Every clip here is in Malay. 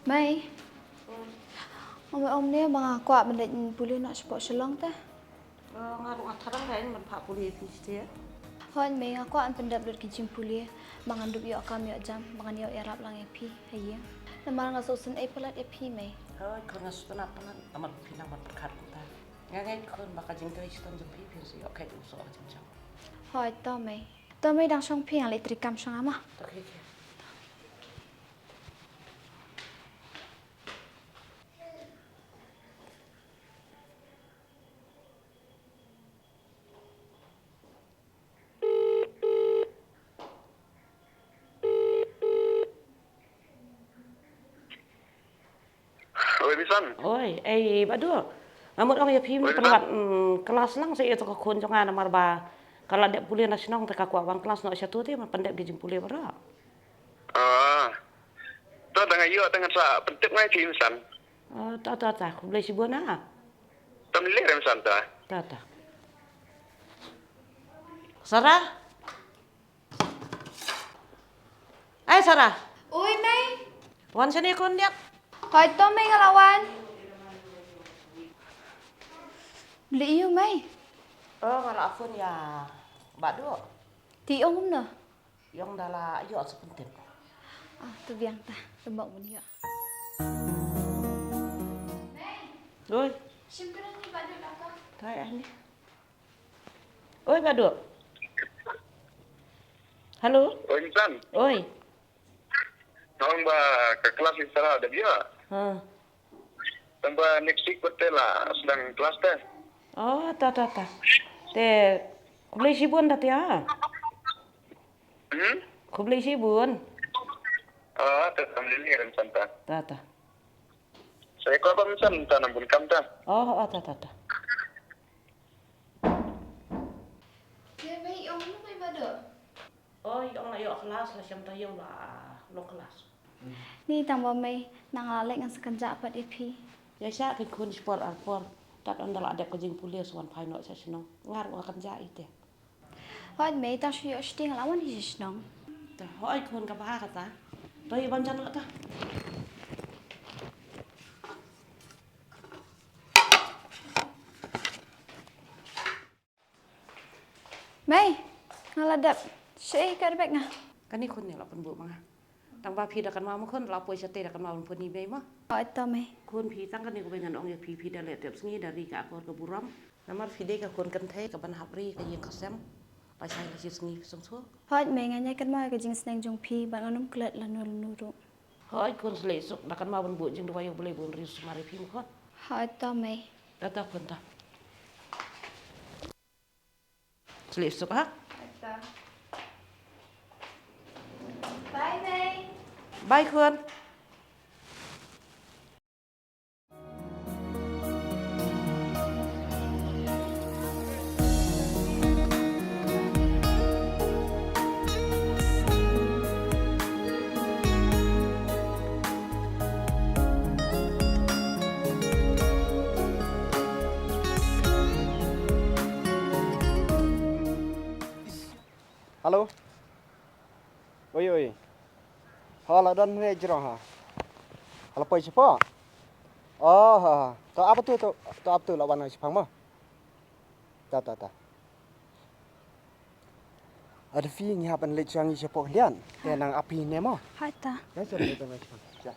Mai, ông này bằng quạ mình định bùi lên nọ sport salon ta. Ngaruh atarang kayaknya manfaat kuliah dia. Hon mai quạ anh pendap được kijim bùi, bằng anh đục yo cam yo jam, bằng anh yo erap lang epi, hay ya. Namang nga sosun epalat epi mai. Hoi, kau ngasut apa nan? Amat pinang mat berkat kita. Ngangai kau bakal jengkel istan jempi pinsi yo kayak usah jam-jam. Hoi, to mai đang song pi ang elektrik cam song ama. Okay. Oi, Bisan. Oi, Mutdur. Amut orang ya pim tempat kelas nang saya itu kekun jangan nomor ba. Kalau ada kuliah nasional tak aku awang kelas nak satu tu pendek bijim kuliah berapa? Tu tengah yo tengah sa penting ngai tim san. Tak. Aku beli si buana. Tam le rem san ta. Tak. Sarah? Sarah. Oi mai, Wan sini kun lihat. hoi to mai ngalawan. Beli yêu mai. Kalau afun ya Mutdur. Ti ông không nè. Yang dalam yo sepenting. Tu biang ta, tembak mun yo. Oi, Simpenan ni Mutdur apa? thay anh đi. Oi Mutdur. Halo. Oi, Bisan. Oi. Nong ba ke kelas istara ada dia. Tambah next week betul lah sedang kelas teh. Tak. Te, aku beli si bun dah ya. Aku beli si bun. Tam le rem san ta. Tak. Saya kau apa Bisan ta nambun kam ta. Tak. Dia mai ông lu mai Mutdur. Yang nak yuk kelas lah, siapa tahu yang lah lo kelas. Ni tambah mai nang lalek ngan sekenjak pat epi. Ya saya ke kun sport alpor. Tak andal ada kejeng kuliah suan pai nak saya senang. Ngaruh akan jahit ya. Hoi mai ta shi yo shting lawan hi snong. Dah, hoi kun kapah kata. Tapi bancan nak ta. Mai, ngaladap. Sei ka bek nga. Kan ni kun ni lah penbu manga. Tang ba phi dah kan mau kun lapoi sate dah kan mau pun ni mai mah. Hoi to mai. Kun phi tang kan ni ko bengan ong ya phi dah let tiap sengi dari ka akor ke buram. Namar phi de ka kun kan thai ka ban hapri ka yeng khasem. Pai sai la si sengi song so. Hoi mai nganya kan ma ka jing sneng jong pi bang anum klet la nul nuru. Hoi kun sle sok dah kan mau ban bu jing do wayo boleh bun rius mari phi kon. Hoi to mai. Dah kun ta. Sle sok ha. Bye mai. Bye kun. Halo. Oi. Hala dan re jero ha. Hala poi siapa? Ha. To apa tu apa tu lawan si phang ma? Ta. Ada fi nya ban le chang siapa lian. Te nang api ne ma. Hoi ta. Ya so tu ma si phang. Ja.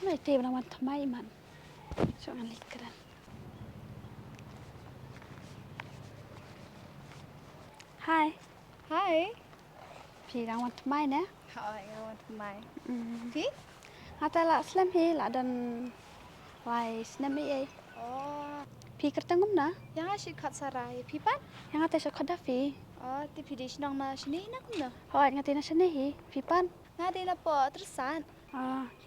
Mai te bang mat mai man. So ngan likran. Hai. Pi rang mat mai nè. Hoi rang mat mai. Pi? Hata la slam hi la dan wai snam ei. Pi kertangum na. Yang asyik kat sarai. Pi pan? Yang ate so khadafi. Ti pi di snong na sini na kum na. Hoi ngati na sini hi. Pi pan? Ngati na po terusan.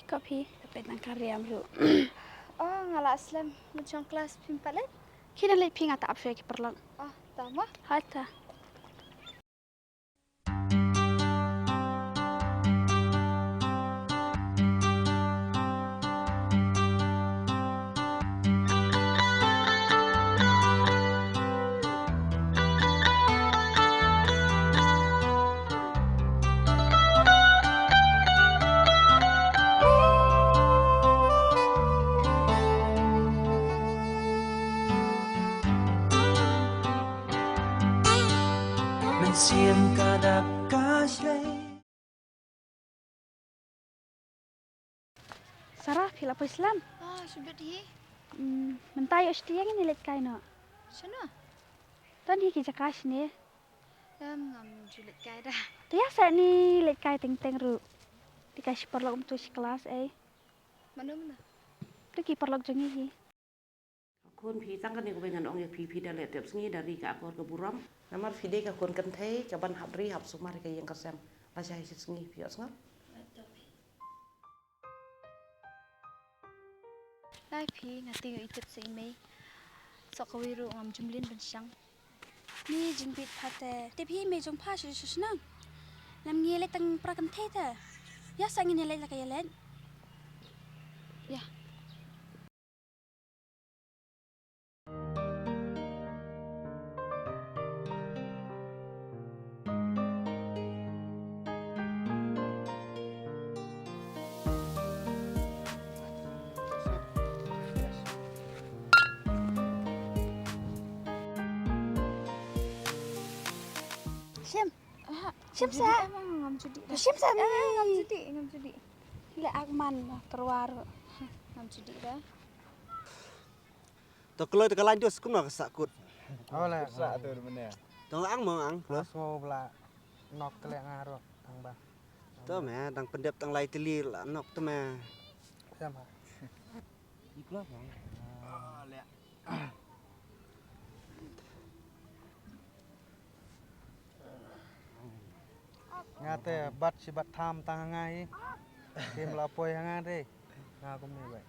Kau pi dapat nang karya amlu. Ngala aslam macam kelas pimpat le. Kina le pi ngata apsya ki perlang. Tama. Hata. Sarah, pila po Islam. Sudah di. Mentayo setiang ini lihat kain no. Sana. Tadi kita kasih nih. Ngam julit kaya dah. Tiya saya ni lihat kain teng ru. Dikasih perlok untuk kelas Mana? Pergi perlok jengi. คนผีตั้งกันนี่ก็เป็นงานองค์ผีเดลเตียบสงี้ดารีกับคนกับบุรัมน้ำมันผีเด็กกับคนกันเทยกับบันหับรีหับสุมาริกยังกระเซมราชาหิสงี้ผีอสงับ Lai pi ngati itip si ime. Sokawiru ngam jumlin bensyang. Ni jingbit pate. Tapi me jong pa shu senang. Lam ngi le tang prakan the ta. Ya sang ni le la kaya len. Ya. Siam sa. Ngam judi. Siam sa. Ngam judi. Le agman terwar. Ngam judi dah. Tok kalau tok lain dus kuno kesakut. Oh lah, sak tu benar. Tong ang mau ang. Semua pula nok kelek ngarok tang bah. Tu meh tang pendep tang lai teli la nok tu meh. Sama. Iklah bang. Lek. Ngate bat si bat tham tang ngai. Tim la poi ngai deh. Nga cũng như vậy.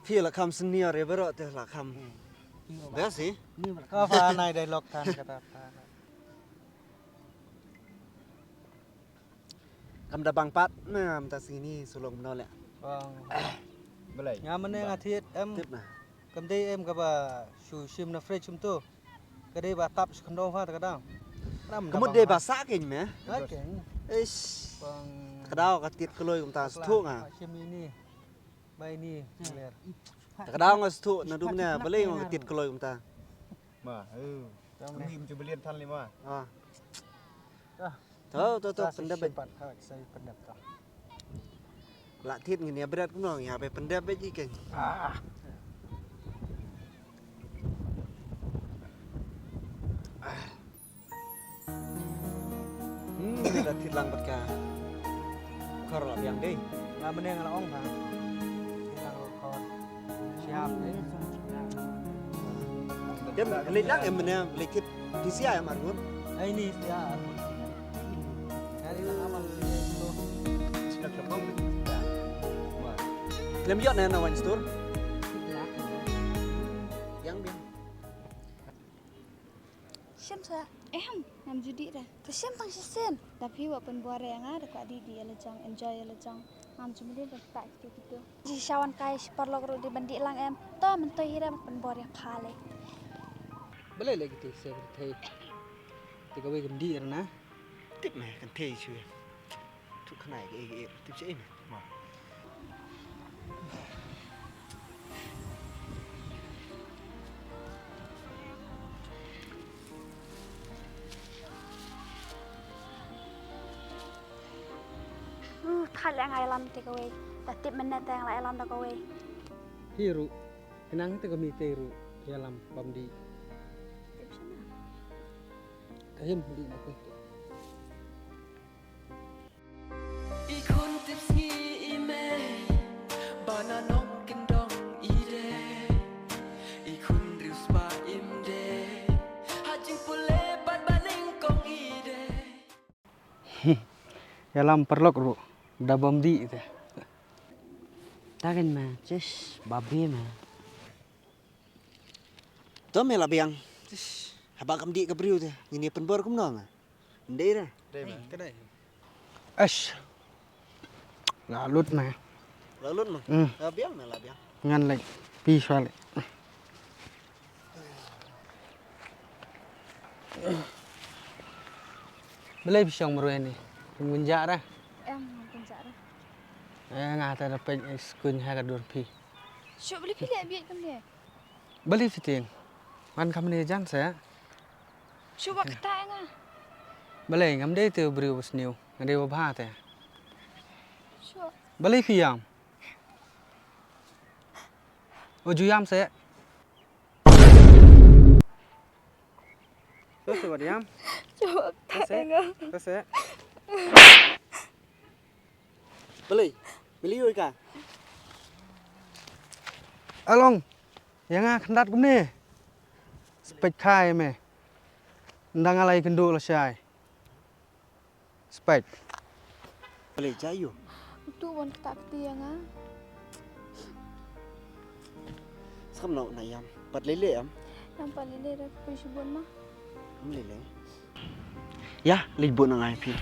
Phi là cam senior re bero te la cam. Dah sih. Có pha này đây lok than kata. Cam dah bang pat ngam ta sini sulung no lek. Vâng. Boleh. Nga mình nga thiệt em. Tip nah. Cầm đi em gặp su sim na fresh chum tu. Cái đây bà tập khăn pha ta đâu. Kamu deh bahasa keng meh. Okay. Ish. Vâng. Kadao katit keloi kum ta sthuk ah. Sim ini. Bay ni. Lihat. Kadao ngas sthuk na dum ne boleh ngom katit keloi kum ta. Ma, Trong kami macam belian tan lima. Ah. Ah. Tu pendep Sempat saya pendep tu. la thit ngini berat kuno ya pe pendep ji keng. Dah thit lang bat ka. Khor la biang dei. Nga mình nga ong ha. Hilang kon. Siap ni. Dem lelang em mena lekit disia ya margun. Ini siap. Hari lang amal tu. Cakap lepang. Lem yot na wan store. Yang biang. Siam sa. Ngam judi dah. Tu siam tang siam. Tapi wak penbuara yang ada kat di lejang enjoy lejang. Ngam jumlin dah tak gitu. Ji shawan kai perlok ru di bandi lang em. To mentoi hiram penbor ya phale. Boleh lagi tu saya berthai. Tiga wei gem di na. Tip meh kan thei chui. Tu khnai ke tip che meh. Thal yang ailam take away. Tatip menet yang la ailam dak away. Hiru. Kenang tu kami teru dalam pamdi. Kahim di nak tu. Ikun tips ngi ime bana nok kendong ide ikun rius ba imde hajing pule bat baling kong ide Dalam perlok ru. Dah pamdi tu. Takin mah, just babi mah. Tu meh la biang. Haba kam di ka briu te. Ngini penbor kum no. Ndei ra. Kedai. Ash. Lalut mah. Lalut mah. La biang meh la biang. Ngan lagi. Pi soal. Boleh pisang meru ini. Menjak dah. Em ngam penjak dah. Ngata dapat skun ha kadur pi. Syuk boleh pilih biar kan dia. Boleh fitin. Man kami ni jan saya. Syuk wak ketak ngah. Balai ngam deh tu beri was new. Ngade wabah teh. Sure. Balai fiam. Ojuyam saya. Terus buat yam. Coba tak enggak. Terus saya. Beli. Beli oi ka. Along. Yang kendat kum ni. Spek khai me. Ndang alai kendo la syai. Spek. Beli jayu. Tu bon tak tiang ah. Skam no na yam. Pat lele am. Yang paling dia dah pergi bon mah. Am lele. Ya, libur na ngai pi.